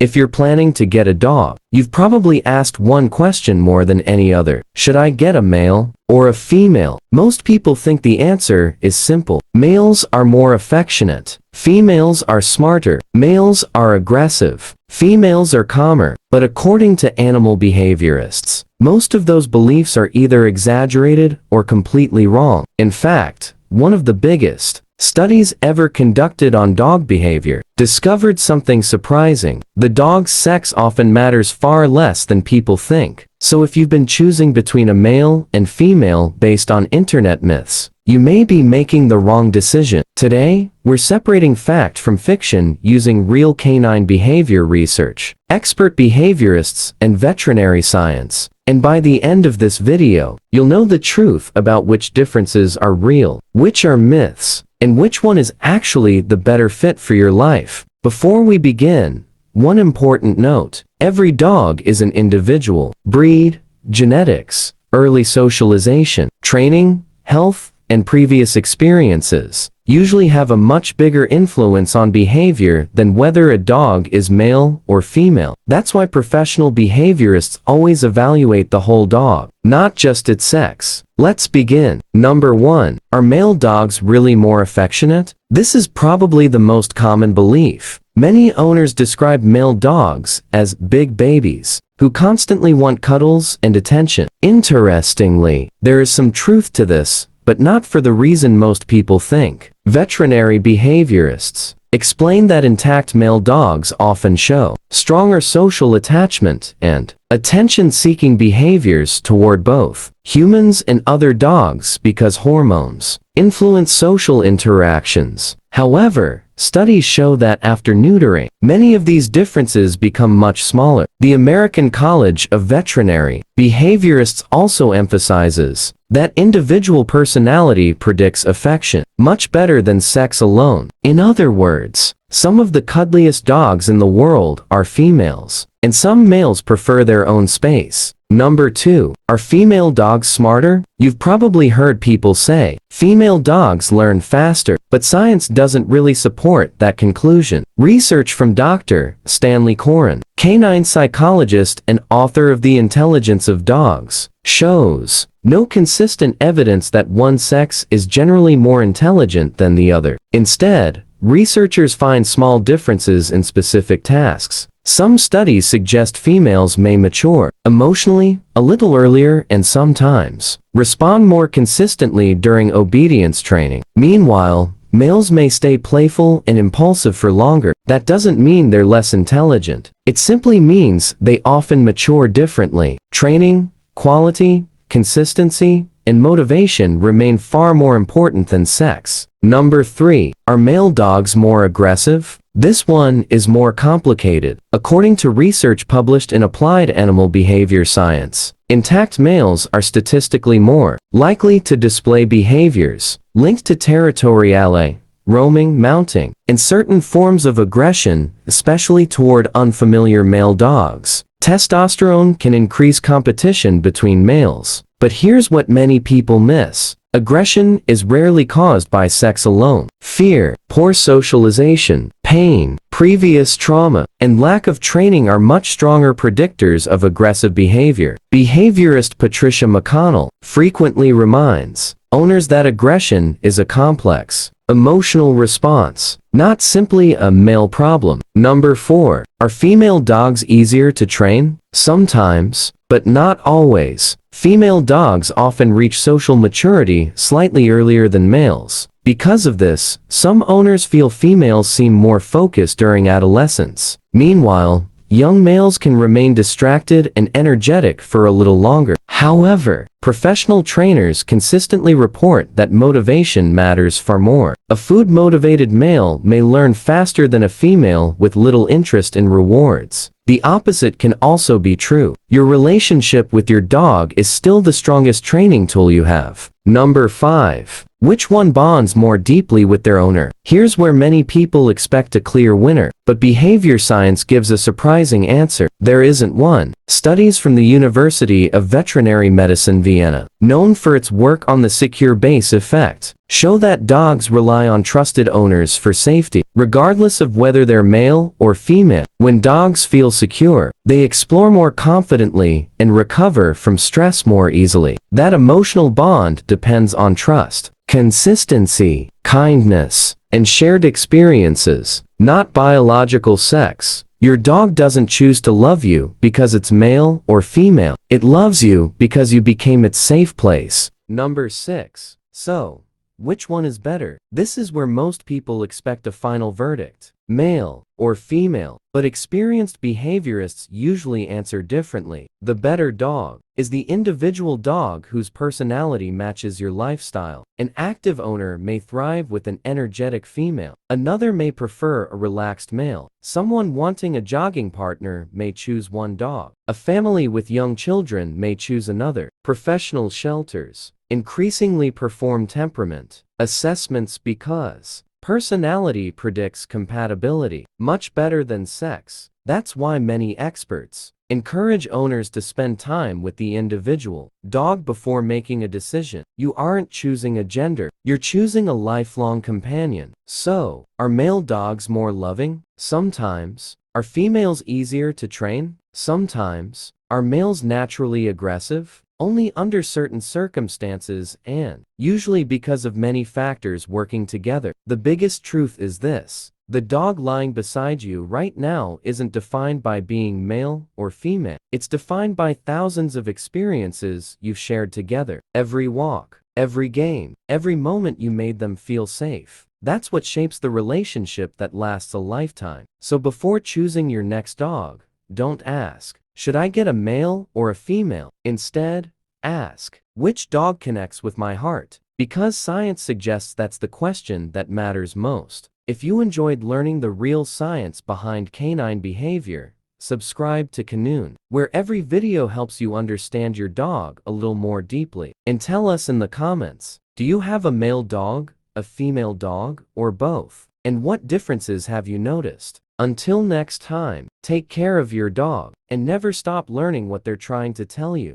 If you're planning to get a dog, you've probably asked one question more than any other. Should I get a male or a female? Most people think the answer is simple. Males are more affectionate. Females are smarter. Males are aggressive. Females are calmer. But according to animal behaviorists, most of those beliefs are either exaggerated or completely wrong. In fact, one of the biggest studies ever conducted on dog behavior discovered something surprising. The dog's sex often matters far less than people think. So if you've been choosing between a male and female based on internet myths, you may be making the wrong decision. Today, we're separating fact from fiction using real canine behavior research, expert behaviorists, and veterinary science. And by the end of this video, you'll know the truth about which differences are real, which are myths, and which one is actually the better fit for your life. Before we begin, one important note: every dog is an individual. Breed, genetics, early socialization, training, health, and previous experiences usually have a much bigger influence on behavior than whether a dog is male or female. That's why professional behaviorists always evaluate the whole dog, not just its sex. Let's begin. Number 1. Are male dogs really more affectionate? This is probably the most common belief. Many owners describe male dogs as big babies who constantly want cuddles and attention. Interestingly, there is some truth to this, but not for the reason most people think. Veterinary behaviorists explain that intact male dogs often show stronger social attachment and attention-seeking behaviors toward both humans and other dogs because hormones influence social interactions. However, studies show that after neutering, many of these differences become much smaller. The American College of Veterinary Behaviorists also emphasizes that individual personality predicts affection much better than sex alone. In other words, some of the cuddliest dogs in the world are females, and some males prefer their own space. Number 2. Are female dogs smarter? You've probably heard people say, female dogs learn faster, but science doesn't really support that conclusion. Research from Dr. Stanley Coren, canine psychologist and author of The Intelligence of Dogs, shows no consistent evidence that one sex is generally more intelligent than the other. Instead, researchers find small differences in specific tasks. Some studies suggest females may mature emotionally a little earlier and sometimes respond more consistently during obedience training. Meanwhile, males may stay playful and impulsive for longer. That doesn't mean they're less intelligent. It simply means they often mature differently. Training, quality, consistency, and motivation remain far more important than sex. Number 3. Are male dogs more aggressive? This one is more complicated. According to research published in Applied Animal Behavior Science, intact males are statistically more likely to display behaviors linked to territoriality, roaming, mounting, and certain forms of aggression, especially toward unfamiliar male dogs. Testosterone can increase competition between males. But here's what many people miss. Aggression is rarely caused by sex alone. Fear, poor socialization, pain, previous trauma, and lack of training are much stronger predictors of aggressive behavior. Behaviorist Patricia McConnell frequently reminds owners that aggression is a complex, emotional response, not simply a male problem. Number 4. Are female dogs easier to train? Sometimes, but not always. Female dogs often reach social maturity slightly earlier than males. Because of this, some owners feel females seem more focused during adolescence. Meanwhile, young males can remain distracted and energetic for a little longer. However, professional trainers consistently report that motivation matters far more. A food-motivated male may learn faster than a female with little interest in rewards. The opposite can also be true. Your relationship with your dog is still the strongest training tool you have. Number 5. Which one bonds more deeply with their owner? Here's where many people expect a clear winner, but behavior science gives a surprising answer. There isn't one. Studies from the University of Veterinary Medicine Vienna, known for its work on the secure base effect, show that dogs rely on trusted owners for safety, regardless of whether they're male or female. When dogs feel secure, they explore more confidently and recover from stress more easily. That emotional bond depends on trust, consistency, kindness, and shared experiences, not biological sex. Your dog doesn't choose to love you because it's male or female. It loves you because you became its safe place. Number 6. So, which one is better? This is where most people expect a final verdict, male or female, but experienced behaviorists usually answer differently. The better dog is the individual dog whose personality matches your lifestyle. An active owner may thrive with an energetic female. Another may prefer a relaxed male. Someone wanting a jogging partner may choose one dog. A family with young children may choose another. Professional shelters increasingly perform temperament assessments because personality predicts compatibility much better than sex. That's why many experts encourage owners to spend time with the individual dog before making a decision. You aren't choosing a gender, you're choosing a lifelong companion. So, are male dogs more loving? Sometimes. Are females easier to train? Sometimes. Are males naturally aggressive? Only under certain circumstances and usually because of many factors working together. The biggest truth is this: the dog lying beside you right now isn't defined by being male or female. It's defined by thousands of experiences you've shared together. Every walk, every game, every moment you made them feel safe. That's what shapes the relationship that lasts a lifetime. So before choosing your next dog, don't ask, should I get a male or a female? Instead, ask, which dog connects with my heart? Because science suggests that's the question that matters most. If you enjoyed learning the real science behind canine behavior, subscribe to Kanune, where every video helps you understand your dog a little more deeply. And tell us in the comments, do you have a male dog, a female dog, or both? And what differences have you noticed? Until next time, take care of your dog, and never stop learning what they're trying to tell you.